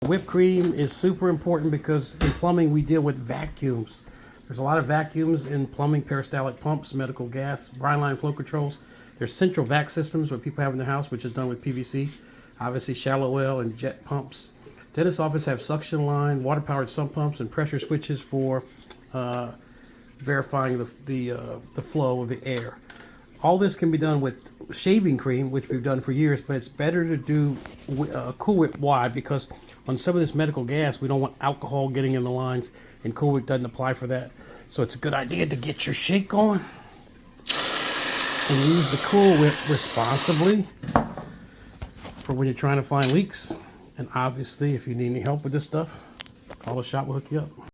whipped cream is super important because in plumbing we deal with vacuums. There's a lot of vacuums in plumbing, peristaltic pumps, medical gas, brine line flow controls. There's central vac systems what people have in their house, which is done with PVC. Obviously shallow well and jet pumps. Dentist office have suction line, water powered sump pumps, and pressure switches for verifying the flow of the air. All this can be done with shaving cream, which we've done for years, but it's better to do Cool Whip wide because on some of this medical gas, we don't want alcohol getting in the lines, and Cool Whip doesn't apply for that. So it's a good idea to get your shake going and use the Cool Whip responsibly for when you're trying to find leaks. And obviously, if you need any help with this stuff, call the shop, we'll hook you up.